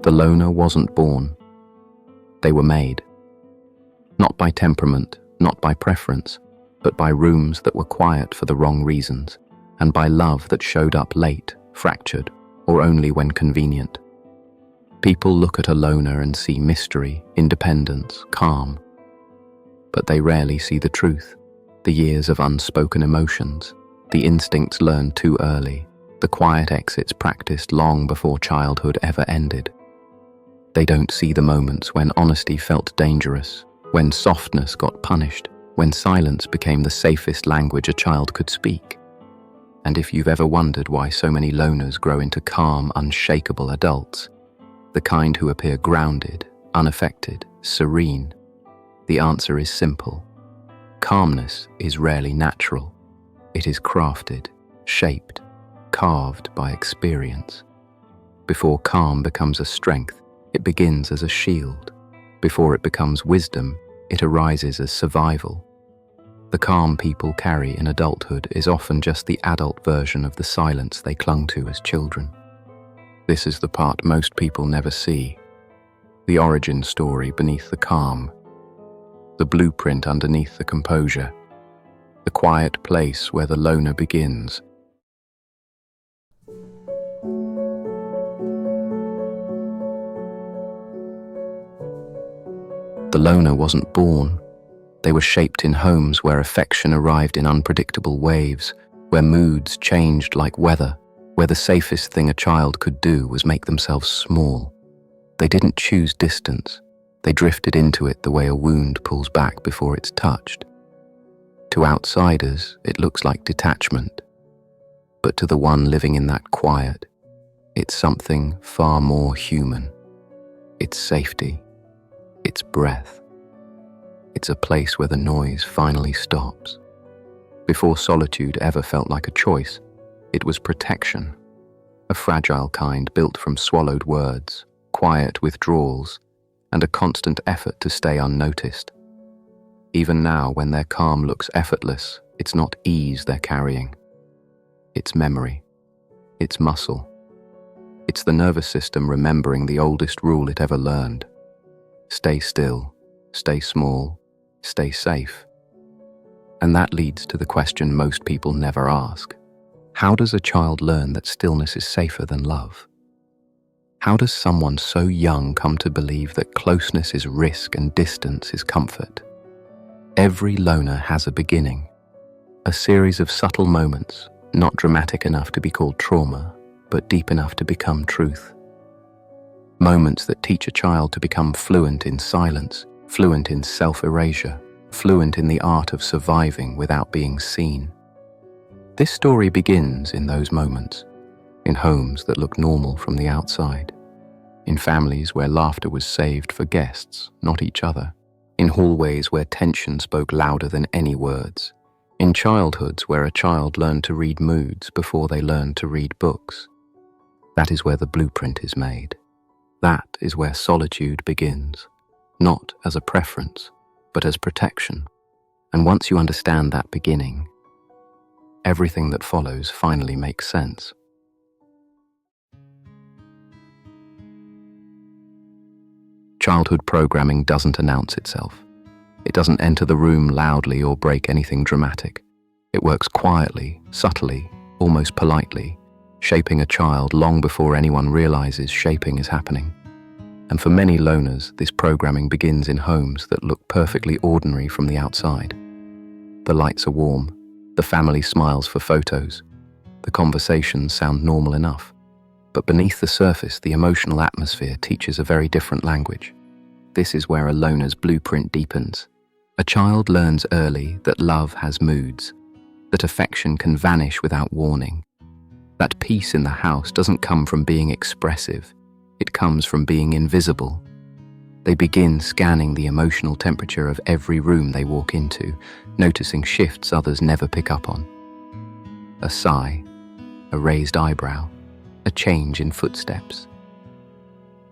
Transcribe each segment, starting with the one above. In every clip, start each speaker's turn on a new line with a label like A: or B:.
A: The loner wasn't born. They were made. Not by temperament, not by preference, but by rooms that were quiet for the wrong reasons, and by love that showed up late, fractured, or only when convenient. People look at a loner and see mystery, independence, calm. But they rarely see the truth, the years of unspoken emotions, the instincts learned too early, the quiet exits practiced long before childhood ever ended. They don't see the moments when honesty felt dangerous, when softness got punished, when silence became the safest language a child could speak. And if you've ever wondered why so many loners grow into calm, unshakable adults, the kind who appear grounded, unaffected, serene, the answer is simple. Calmness is rarely natural. It is crafted, shaped, carved by experience. Before calm becomes a strength, it begins as a shield. Before it becomes wisdom, it arises as survival. The calm people carry in adulthood is often just the adult version of the silence they clung to as children. This is the part most people never see. The origin story beneath the calm. The blueprint underneath the composure. The quiet place where the loner begins. The loner wasn't born. They were shaped in homes where affection arrived in unpredictable waves, where moods changed like weather, where the safest thing a child could do was make themselves small. They didn't choose distance. They drifted into it the way a wound pulls back before it's touched. To outsiders, it looks like detachment. But to the one living in that quiet, it's something far more human. It's safety. It's breath. It's a place where the noise finally stops. Before solitude ever felt like a choice, it was protection, a fragile kind built from swallowed words, quiet withdrawals, and a constant effort to stay unnoticed. Even now, when their calm looks effortless, it's not ease they're carrying. It's memory. It's muscle. It's the nervous system remembering the oldest rule it ever learned. Stay still, stay small, stay safe. And that leads to the question most people never ask. How does a child learn that stillness is safer than love? How does someone so young come to believe that closeness is risk and distance is comfort? Every loner has a beginning, a series of subtle moments, not dramatic enough to be called trauma, but deep enough to become truth. Moments that teach a child to become fluent in silence, fluent in self-erasure, fluent in the art of surviving without being seen. This story begins in those moments, in homes that look normal from the outside, in families where laughter was saved for guests, not each other, in hallways where tension spoke louder than any words, in childhoods where a child learned to read moods before they learned to read books. That is where the blueprint is made. That is where solitude begins, not as a preference, but as protection. And once you understand that beginning, everything that follows finally makes sense. Childhood programming doesn't announce itself. It doesn't enter the room loudly or break anything dramatic. It works quietly, subtly, almost politely, shaping a child long before anyone realizes shaping is happening. And for many loners, this programming begins in homes that look perfectly ordinary from the outside. The lights are warm, the family smiles for photos, the conversations sound normal enough. But beneath the surface, the emotional atmosphere teaches a very different language. This is where a loner's blueprint deepens. A child learns early that love has moods, that affection can vanish without warning. That peace in the house doesn't come from being expressive, it comes from being invisible. They begin scanning the emotional temperature of every room they walk into, noticing shifts others never pick up on. A sigh, a raised eyebrow, a change in footsteps.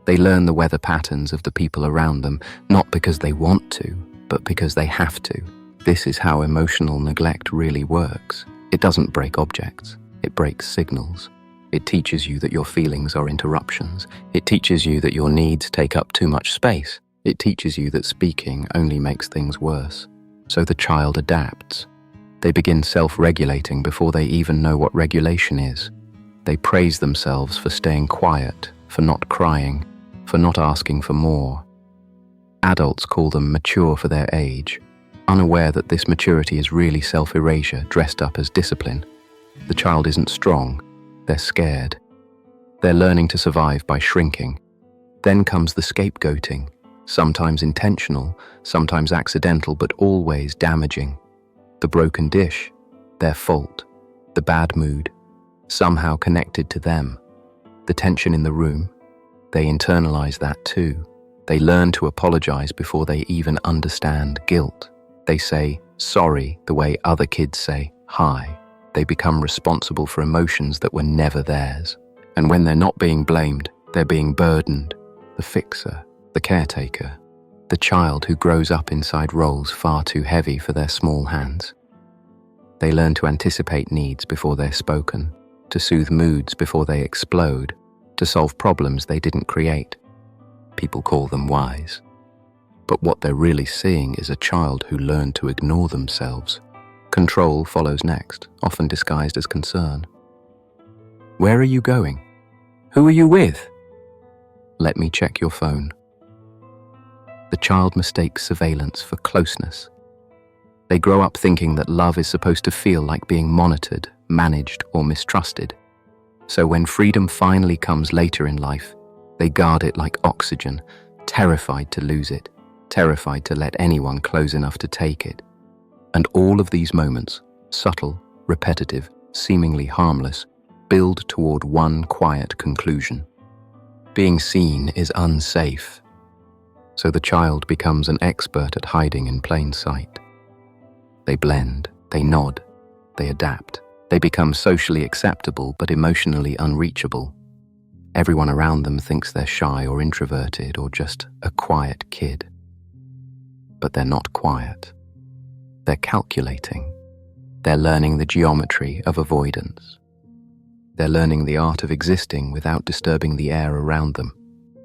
A: They learn the weather patterns of the people around them, not because they want to, but because they have to. This is how emotional neglect really works. It doesn't break objects, it breaks signals. It teaches you that your feelings are interruptions. It teaches you that your needs take up too much space. It teaches you that speaking only makes things worse. So the child adapts. They begin self-regulating before they even know what regulation is. They praise themselves for staying quiet, for not crying, for not asking for more. Adults call them mature for their age, unaware that this maturity is really self-erasure dressed up as discipline. The child isn't strong, they're scared. They're learning to survive by shrinking. Then comes the scapegoating, sometimes intentional, sometimes accidental, but always damaging. The broken dish, their fault. The bad mood, somehow connected to them. The tension in the room, they internalize that too. They learn to apologize before they even understand guilt. They say sorry the way other kids say hi. They become responsible for emotions that were never theirs. And when they're not being blamed, they're being burdened. The fixer, the caretaker, the child who grows up inside roles far too heavy for their small hands. They learn to anticipate needs before they're spoken, to soothe moods before they explode, to solve problems they didn't create. People call them wise. But what they're really seeing is a child who learned to ignore themselves. Control follows next, often disguised as concern. Where are you going? Who are you with? Let me check your phone. The child mistakes surveillance for closeness. They grow up thinking that love is supposed to feel like being monitored, managed, or mistrusted. So when freedom finally comes later in life, they guard it like oxygen, terrified to lose it, terrified to let anyone close enough to take it. And all of these moments, subtle, repetitive, seemingly harmless, build toward one quiet conclusion. Being seen is unsafe. So the child becomes an expert at hiding in plain sight. They blend, they nod, they adapt. They become socially acceptable but emotionally unreachable. Everyone around them thinks they're shy or introverted or just a quiet kid. But they're not quiet. They're calculating. They're learning the geometry of avoidance. They're learning the art of existing without disturbing the air around them.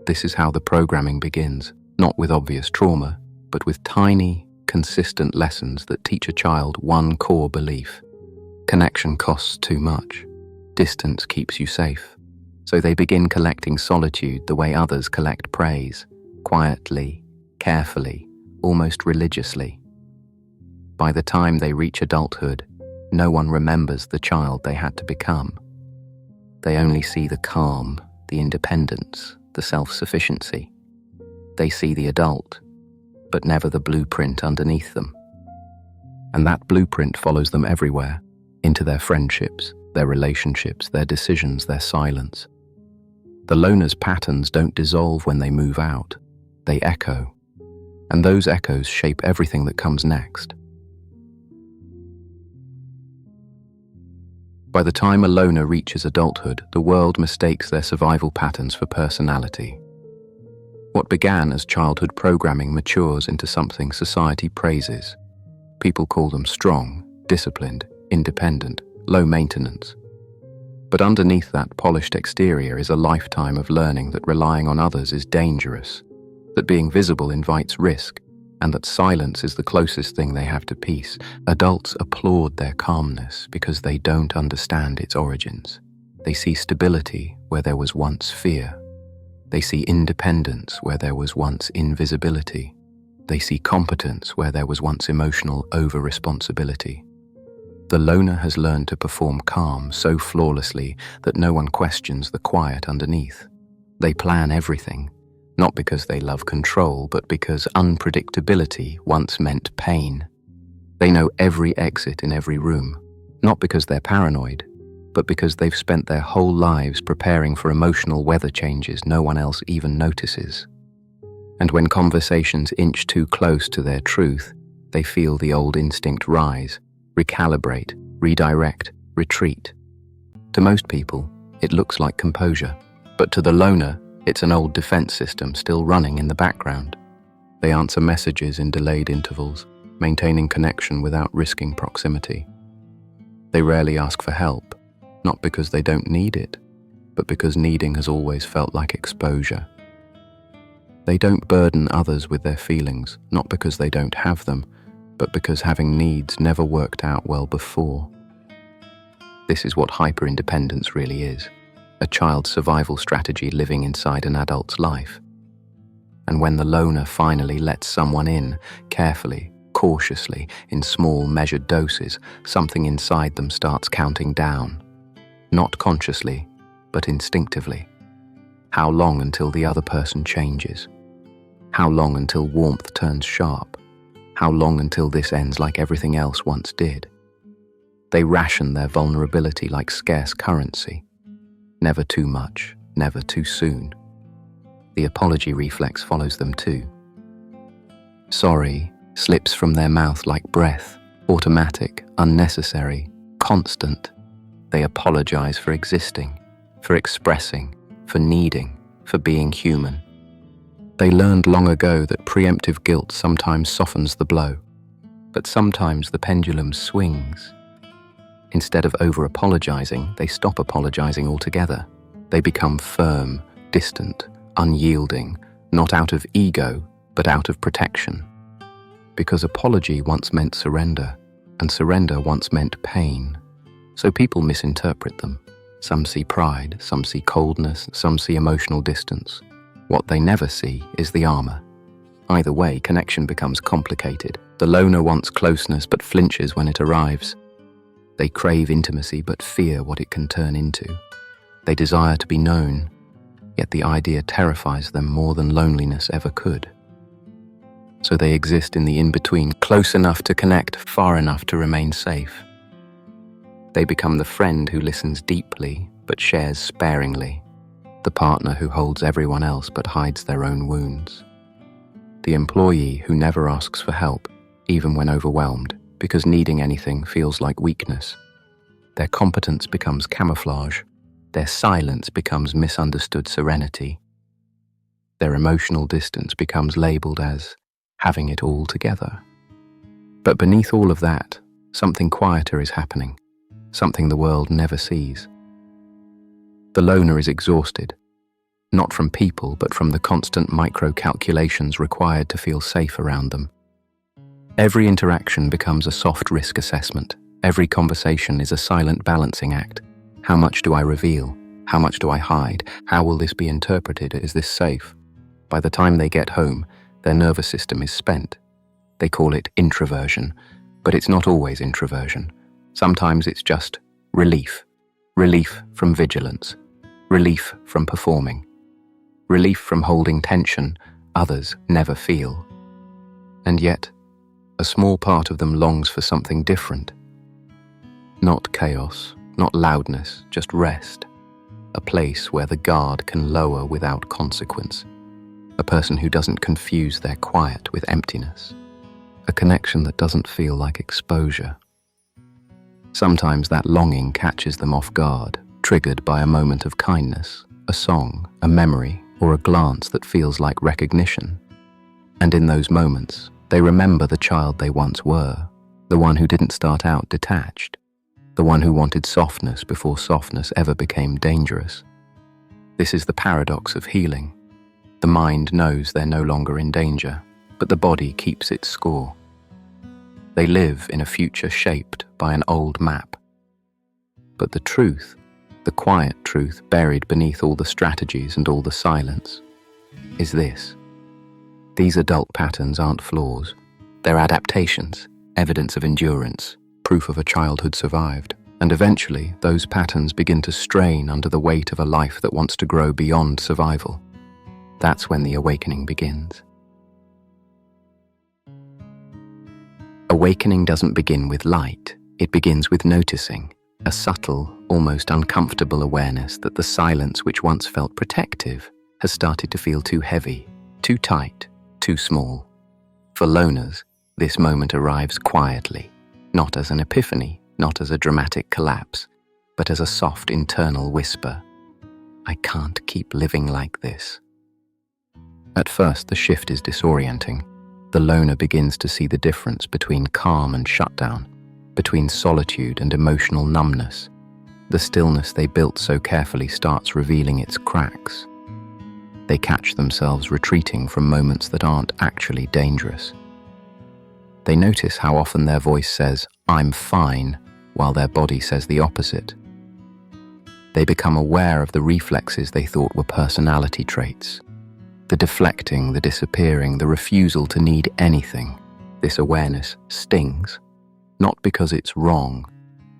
A: This is how the programming begins, not with obvious trauma, but with tiny, consistent lessons that teach a child one core belief. Connection costs too much. Distance keeps you safe. So they begin collecting solitude the way others collect praise, quietly, carefully, almost religiously. By the time they reach adulthood, no one remembers the child they had to become. They only see the calm, the independence, the self-sufficiency. They see the adult, but never the blueprint underneath them. And that blueprint follows them everywhere, into their friendships, their relationships, their decisions, their silence. The loner's patterns don't dissolve when they move out. They echo. And those echoes shape everything that comes next. By the time a loner reaches adulthood, the world mistakes their survival patterns for personality. What began as childhood programming matures into something society praises. People call them strong, disciplined, independent, low maintenance. But underneath that polished exterior is a lifetime of learning that relying on others is dangerous, that being visible invites risk, and that silence is the closest thing they have to peace. Adults applaud their calmness because they don't understand its origins. They see stability where there was once fear. They see independence where there was once invisibility. They see competence where there was once emotional over-responsibility. The loner has learned to perform calm so flawlessly that no one questions the quiet underneath. They plan everything, not because they love control, but because unpredictability once meant pain. They know every exit in every room, not because they're paranoid, but because they've spent their whole lives preparing for emotional weather changes no one else even notices. And when conversations inch too close to their truth, they feel the old instinct rise, recalibrate, redirect, retreat. To most people, it looks like composure, but to the loner, it's an old defense system still running in the background. They answer messages in delayed intervals, maintaining connection without risking proximity. They rarely ask for help, not because they don't need it, but because needing has always felt like exposure. They don't burden others with their feelings, not because they don't have them, but because having needs never worked out well before. This is what hyper-independence really is, a child's survival strategy living inside an adult's life. And when the loner finally lets someone in, carefully, cautiously, in small, measured doses, something inside them starts counting down. Not consciously, but instinctively. How long until the other person changes? How long until warmth turns sharp? How long until this ends like everything else once did? They ration their vulnerability like scarce currency. Never too much, never too soon. The apology reflex follows them too. Sorry slips from their mouth like breath, automatic, unnecessary, constant. They apologize for existing, for expressing, for needing, for being human. They learned long ago that preemptive guilt sometimes softens the blow, but sometimes the pendulum swings. Instead of over-apologizing, they stop apologizing altogether. They become firm, distant, unyielding, not out of ego, but out of protection. Because apology once meant surrender, and surrender once meant pain. So people misinterpret them. Some see pride, some see coldness, some see emotional distance. What they never see is the armor. Either way, connection becomes complicated. The loner wants closeness but flinches when it arrives. They crave intimacy but fear what it can turn into. They desire to be known, yet the idea terrifies them more than loneliness ever could. So they exist in the in-between, close enough to connect, far enough to remain safe. They become the friend who listens deeply but shares sparingly, the partner who holds everyone else but hides their own wounds, the employee who never asks for help, even when overwhelmed, because needing anything feels like weakness. Their competence becomes camouflage. Their silence becomes misunderstood serenity. Their emotional distance becomes labeled as having it all together. But beneath all of that, something quieter is happening, something the world never sees. The loner is exhausted, not from people, but from the constant micro-calculations required to feel safe around them. Every interaction becomes a soft risk assessment. Every conversation is a silent balancing act. How much do I reveal? How much do I hide? How will this be interpreted? Is this safe? By the time they get home, their nervous system is spent. They call it introversion, but it's not always introversion. Sometimes it's just relief. Relief from vigilance. Relief from performing. Relief from holding tension others never feel. And yet, a small part of them longs for something different. Not chaos, not loudness, just rest. A place where the guard can lower without consequence. A person who doesn't confuse their quiet with emptiness. A connection that doesn't feel like exposure. Sometimes that longing catches them off guard, triggered by a moment of kindness, a song, a memory, or a glance that feels like recognition. And in those moments, they remember the child they once were, the one who didn't start out detached, the one who wanted softness before softness ever became dangerous. This is the paradox of healing. The mind knows they're no longer in danger, but the body keeps its score. They live in a future shaped by an old map. But the truth, the quiet truth buried beneath all the strategies and all the silence, is this. These adult patterns aren't flaws. They're adaptations, evidence of endurance, proof of a childhood survived. And eventually, those patterns begin to strain under the weight of a life that wants to grow beyond survival. That's when the awakening begins. Awakening doesn't begin with light. It begins with noticing, a subtle, almost uncomfortable awareness that the silence which once felt protective has started to feel too heavy, too tight, too small. For loners, this moment arrives quietly, not as an epiphany, not as a dramatic collapse, but as a soft internal whisper. I can't keep living like this. At first, the shift is disorienting. The loner begins to see the difference between calm and shutdown, between solitude and emotional numbness. The stillness they built so carefully starts revealing its cracks. They catch themselves retreating from moments that aren't actually dangerous. They notice how often their voice says, "I'm fine," while their body says the opposite. They become aware of the reflexes they thought were personality traits. The deflecting, the disappearing, the refusal to need anything. This awareness stings, not because it's wrong,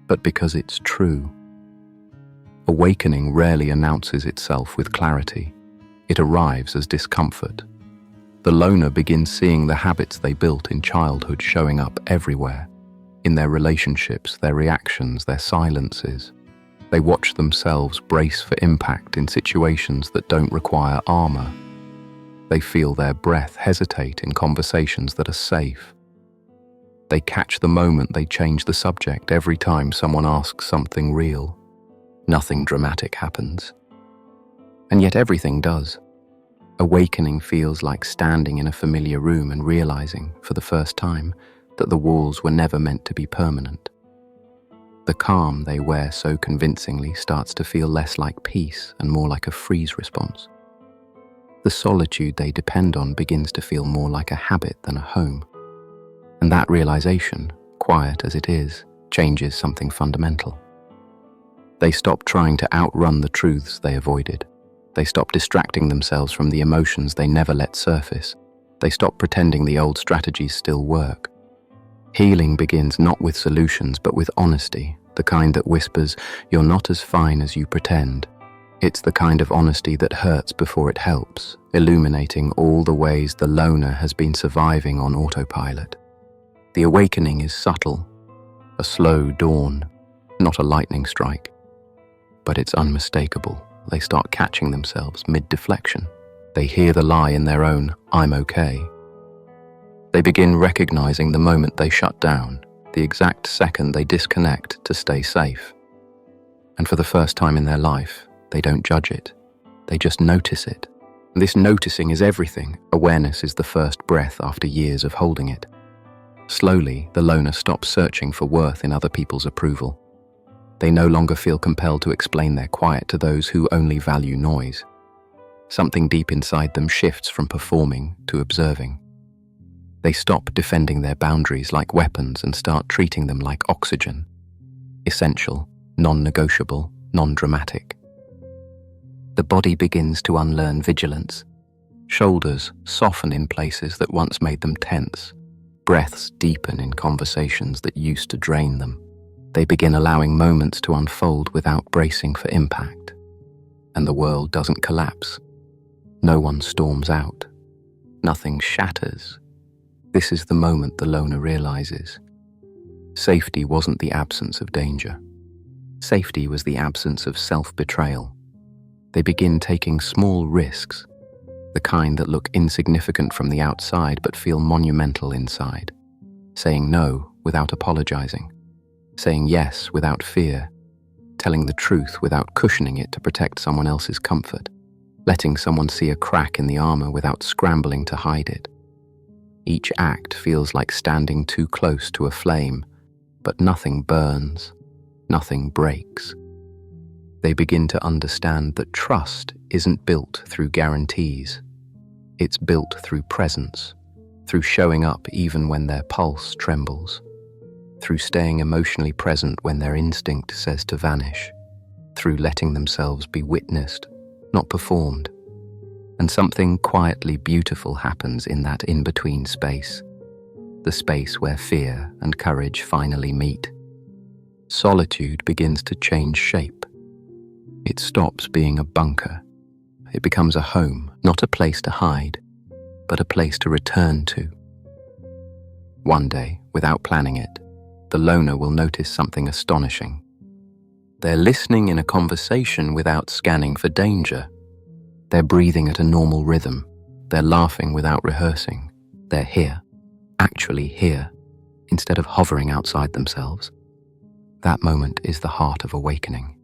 A: but because it's true. Awakening rarely announces itself with clarity. It arrives as discomfort. The loner begins seeing the habits they built in childhood showing up everywhere, in their relationships, their reactions, their silences. They watch themselves brace for impact in situations that don't require armor. They feel their breath hesitate in conversations that are safe. They catch the moment they change the subject every time someone asks something real. Nothing dramatic happens. And yet everything does. Awakening feels like standing in a familiar room and realizing, for the first time, that the walls were never meant to be permanent. The calm they wear so convincingly starts to feel less like peace and more like a freeze response. The solitude they depend on begins to feel more like a habit than a home. And that realization, quiet as it is, changes something fundamental. They stop trying to outrun the truths they avoided. They stop distracting themselves from the emotions they never let surface. They stop pretending the old strategies still work. Healing begins not with solutions, but with honesty, the kind that whispers, "You're not as fine as you pretend." It's the kind of honesty that hurts before it helps, illuminating all the ways the loner has been surviving on autopilot. The awakening is subtle, a slow dawn, not a lightning strike. But it's unmistakable. They start catching themselves mid-deflection. They hear the lie in their own, "I'm okay." They begin recognizing the moment they shut down, the exact second they disconnect to stay safe. And for the first time in their life, they don't judge it. They just notice it. And this noticing is everything. Awareness is the first breath after years of holding it. Slowly, the loner stops searching for worth in other people's approval. They no longer feel compelled to explain their quiet to those who only value noise. Something deep inside them shifts from performing to observing. They stop defending their boundaries like weapons and start treating them like oxygen. Essential, non-negotiable, non-dramatic. The body begins to unlearn vigilance. Shoulders soften in places that once made them tense. Breaths deepen in conversations that used to drain them. They begin allowing moments to unfold without bracing for impact. And the world doesn't collapse. No one storms out. Nothing shatters. This is the moment the loner realizes. Safety wasn't the absence of danger. Safety was the absence of self-betrayal. They begin taking small risks, the kind that look insignificant from the outside but feel monumental inside. Saying no without apologizing. Saying yes without fear. Telling the truth without cushioning it to protect someone else's comfort. Letting someone see a crack in the armor without scrambling to hide it. Each act feels like standing too close to a flame, but nothing burns, nothing breaks. They begin to understand that trust isn't built through guarantees. It's built through presence, through showing up even when their pulse trembles, through staying emotionally present when their instinct says to vanish, through letting themselves be witnessed, not performed. And something quietly beautiful happens in that in-between space, the space where fear and courage finally meet. Solitude begins to change shape. It stops being a bunker. It becomes a home, not a place to hide, but a place to return to. One day, without planning it, the loner will notice something astonishing. They're listening in a conversation without scanning for danger. They're breathing at a normal rhythm. They're laughing without rehearsing. They're here, actually here, instead of hovering outside themselves. That moment is the heart of awakening.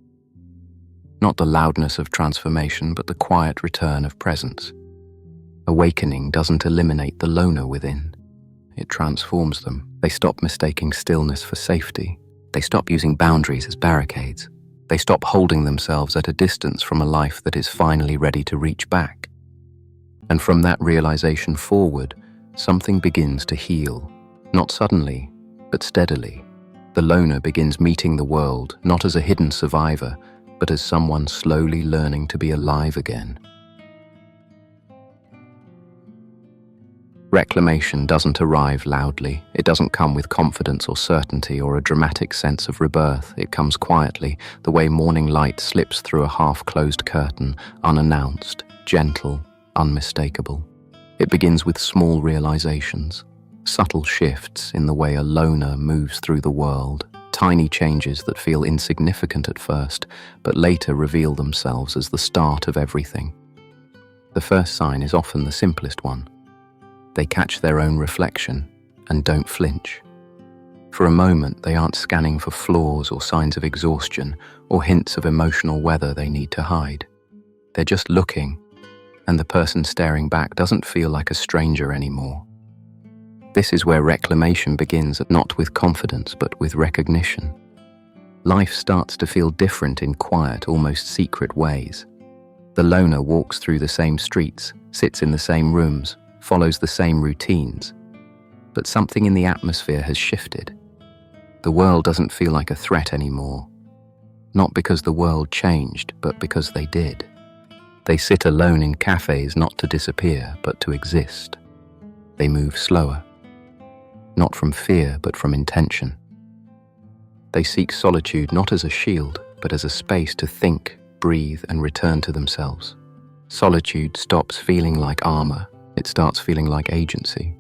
A: Not the loudness of transformation, but the quiet return of presence. Awakening doesn't eliminate the loner within. It transforms them. They stop mistaking stillness for safety. They stop using boundaries as barricades. They stop holding themselves at a distance from a life that is finally ready to reach back. And from that realization forward, something begins to heal, not suddenly, but steadily. The loner begins meeting the world not as a hidden survivor, but as someone slowly learning to be alive again. Reclamation doesn't arrive loudly. It doesn't come with confidence or certainty or a dramatic sense of rebirth. It comes quietly, the way morning light slips through a half-closed curtain, unannounced, gentle, unmistakable. It begins with small realizations, subtle shifts in the way a loner moves through the world, tiny changes that feel insignificant at first, but later reveal themselves as the start of everything. The first sign is often the simplest one. They catch their own reflection and don't flinch. For a moment, they aren't scanning for flaws or signs of exhaustion or hints of emotional weather they need to hide. They're just looking, and the person staring back doesn't feel like a stranger anymore. This is where reclamation begins, not with confidence, but with recognition. Life starts to feel different in quiet, almost secret ways. The loner walks through the same streets, sits in the same rooms, follows the same routines, but something in the atmosphere has shifted. The world doesn't feel like a threat anymore, not because the world changed, but because they did. They sit alone in cafes not to disappear, but to exist. They move slower, not from fear, but from intention. They seek solitude not as a shield, but as a space to think, breathe, and return to themselves. Solitude stops feeling like armor. It starts feeling like agency.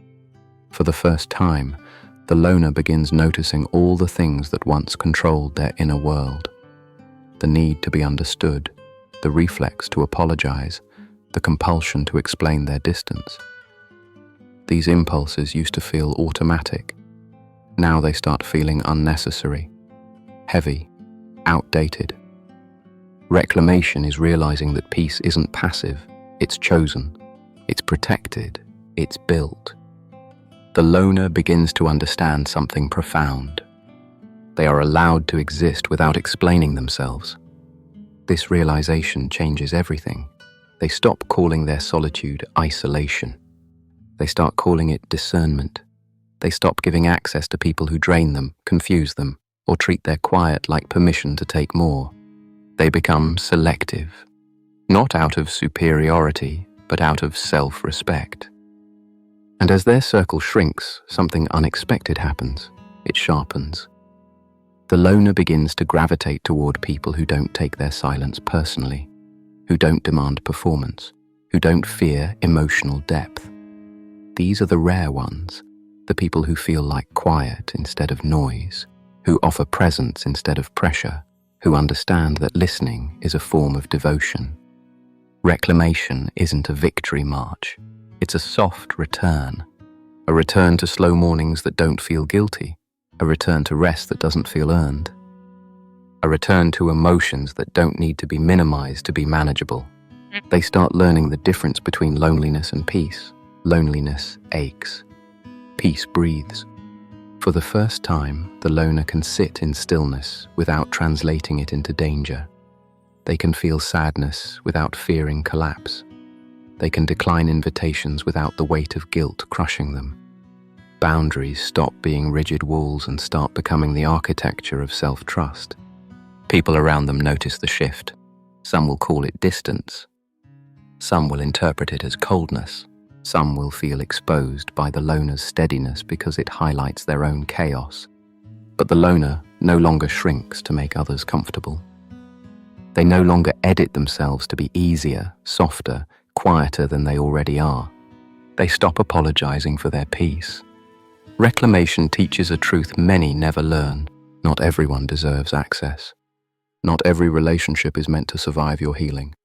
A: For the first time, the loner begins noticing all the things that once controlled their inner world. The need to be understood, the reflex to apologize, the compulsion to explain their distance. These impulses used to feel automatic. Now they start feeling unnecessary, heavy, outdated. Reclamation is realizing that peace isn't passive, it's chosen. It's protected, it's built. The loner begins to understand something profound. They are allowed to exist without explaining themselves. This realization changes everything. They stop calling their solitude isolation. They start calling it discernment. They stop giving access to people who drain them, confuse them, or treat their quiet like permission to take more. They become selective, not out of superiority, but out of self-respect. And as their circle shrinks, something unexpected happens. It sharpens. The loner begins to gravitate toward people who don't take their silence personally, who don't demand performance, who don't fear emotional depth. These are the rare ones, the people who feel like quiet instead of noise, who offer presence instead of pressure, who understand that listening is a form of devotion. Reclamation isn't a victory march. It's a soft return. A return to slow mornings that don't feel guilty. A return to rest that doesn't feel earned. A return to emotions that don't need to be minimized to be manageable. They start learning the difference between loneliness and peace. Loneliness aches. Peace breathes. For the first time, the loner can sit in stillness without translating it into danger. They can feel sadness without fearing collapse. They can decline invitations without the weight of guilt crushing them. Boundaries stop being rigid walls and start becoming the architecture of self-trust. People around them notice the shift. Some will call it distance. Some will interpret it as coldness. Some will feel exposed by the loner's steadiness because it highlights their own chaos. But the loner no longer shrinks to make others comfortable. They no longer edit themselves to be easier, softer, quieter than they already are. They stop apologizing for their peace. Reclamation teaches a truth many never learn. Not everyone deserves access. Not every relationship is meant to survive your healing.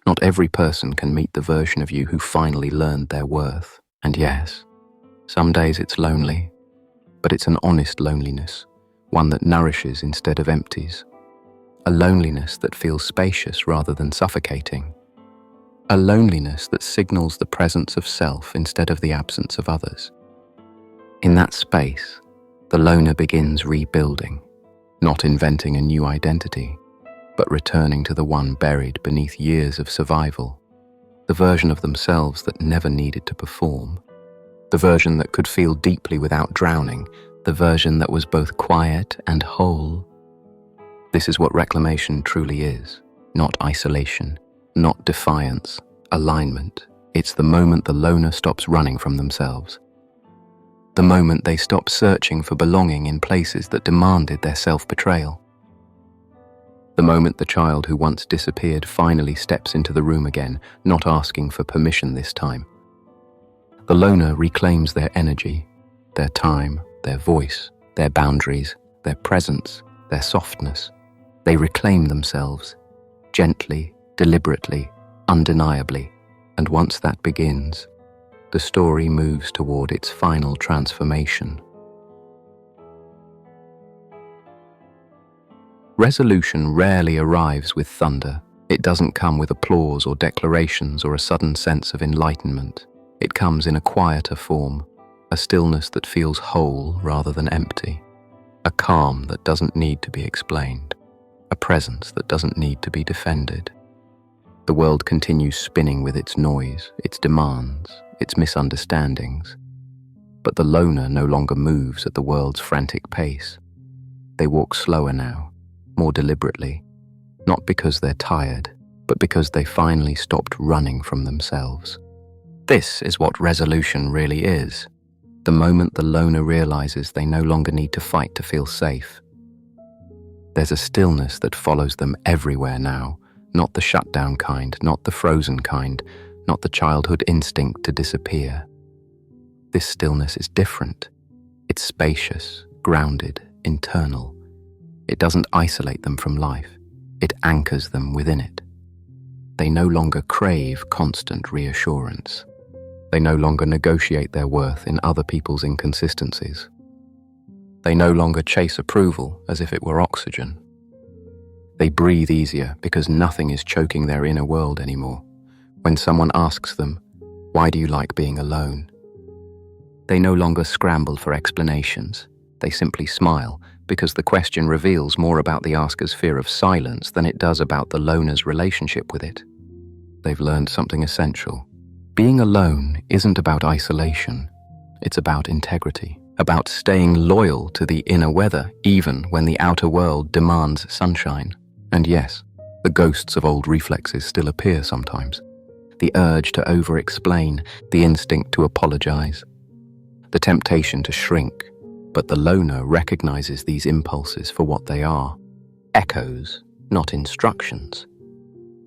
A: Not every person can meet the version of you who finally learned their worth. And yes, some days it's lonely, but it's an honest loneliness, one that nourishes instead of empties. A loneliness that feels spacious rather than suffocating. A loneliness that signals the presence of self instead of the absence of others. In that space, the loner begins rebuilding, not inventing a new identity, but returning to the one buried beneath years of survival, the version of themselves that never needed to perform, the version that could feel deeply without drowning, the version that was both quiet and whole. This is what reclamation truly is, not isolation, not defiance, alignment. It's the moment the loner stops running from themselves. The moment they stop searching for belonging in places that demanded their self-betrayal. The moment the child who once disappeared finally steps into the room again, not asking for permission this time. The loner reclaims their energy, their time, their voice, their boundaries, their presence, their softness. They reclaim themselves, gently, deliberately, undeniably, and once that begins, the story moves toward its final transformation. Resolution rarely arrives with thunder. It doesn't come with applause or declarations or a sudden sense of enlightenment. It comes in a quieter form, a stillness that feels whole rather than empty, a calm that doesn't need to be explained, a presence that doesn't need to be defended. The world continues spinning with its noise, its demands, its misunderstandings. But the loner no longer moves at the world's frantic pace. They walk slower now, more deliberately, not because they're tired, but because they finally stopped running from themselves. This is what resolution really is. The moment the loner realizes they no longer need to fight to feel safe. There's a stillness that follows them everywhere now, not the shutdown kind, not the frozen kind, not the childhood instinct to disappear. This stillness is different. It's spacious, grounded, internal. It doesn't isolate them from life. It anchors them within it. They no longer crave constant reassurance. They no longer negotiate their worth in other people's inconsistencies. They no longer chase approval as if it were oxygen. They breathe easier because nothing is choking their inner world anymore. When someone asks them, "Why do you like being alone?" they no longer scramble for explanations. They simply smile because the question reveals more about the asker's fear of silence than it does about the loner's relationship with it. They've learned something essential. Being alone isn't about isolation. It's about integrity, about staying loyal to the inner weather even when the outer world demands sunshine. And yes, the ghosts of old reflexes still appear sometimes. The urge to over-explain, the instinct to apologize, the temptation to shrink. But the loner recognizes these impulses for what they are, echoes, not instructions.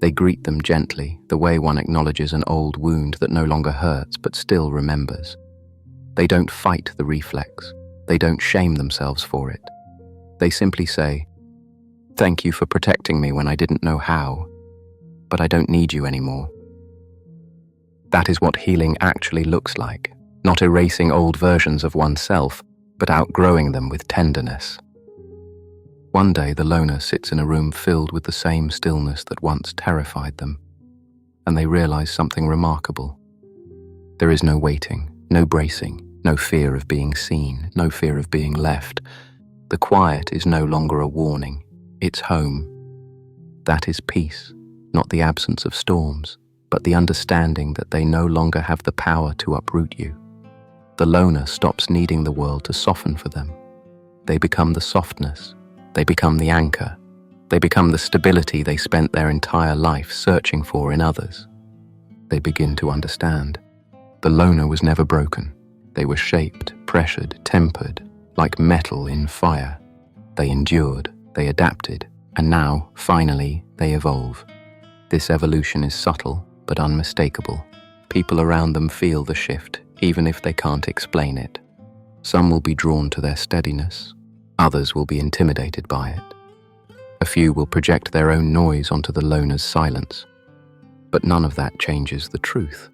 A: They greet them gently, the way one acknowledges an old wound that no longer hurts but still remembers. They don't fight the reflex. They don't shame themselves for it. They simply say, "Thank you for protecting me when I didn't know how, but I don't need you anymore." That is what healing actually looks like, not erasing old versions of oneself, but outgrowing them with tenderness. One day the loner sits in a room filled with the same stillness that once terrified them, and they realize something remarkable. There is no waiting, no bracing, no fear of being seen, no fear of being left. The quiet is no longer a warning, it's home. That is peace, not the absence of storms, but the understanding that they no longer have the power to uproot you. The loner stops needing the world to soften for them. They become the softness. They become the anchor. They become the stability they spent their entire life searching for in others. They begin to understand. The loner was never broken. They were shaped, pressured, tempered, like metal in fire. They endured, they adapted, and now, finally, they evolve. This evolution is subtle, but unmistakable. People around them feel the shift, even if they can't explain it. Some will be drawn to their steadiness. Others will be intimidated by it. A few will project their own noise onto the loner's silence. But none of that changes the truth.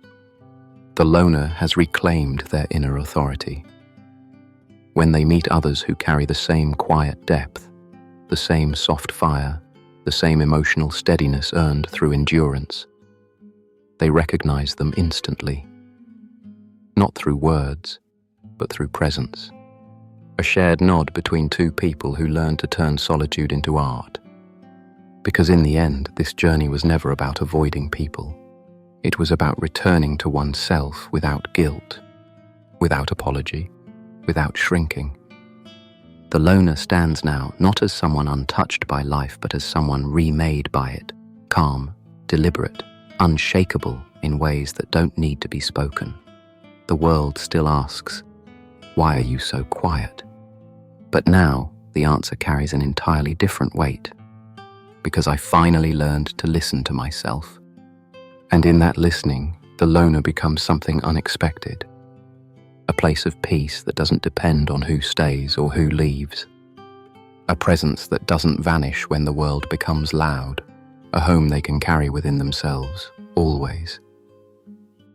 A: The loner has reclaimed their inner authority. When they meet others who carry the same quiet depth, the same soft fire, the same emotional steadiness earned through endurance, they recognize them instantly. Not through words, but through presence. A shared nod between two people who learn to turn solitude into art. Because in the end, this journey was never about avoiding people. It was about returning to oneself without guilt, without apology, without shrinking. The loner stands now not as someone untouched by life, but as someone remade by it, calm, deliberate, unshakable in ways that don't need to be spoken. The world still asks, "Why are you so quiet?" But now, the answer carries an entirely different weight, because I finally learned to listen to myself. And in that listening, the loner becomes something unexpected. A place of peace that doesn't depend on who stays or who leaves. A presence that doesn't vanish when the world becomes loud. A home they can carry within themselves, always.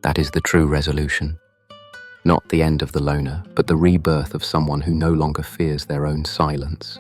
A: That is the true resolution. Not the end of the loner, but the rebirth of someone who no longer fears their own silence.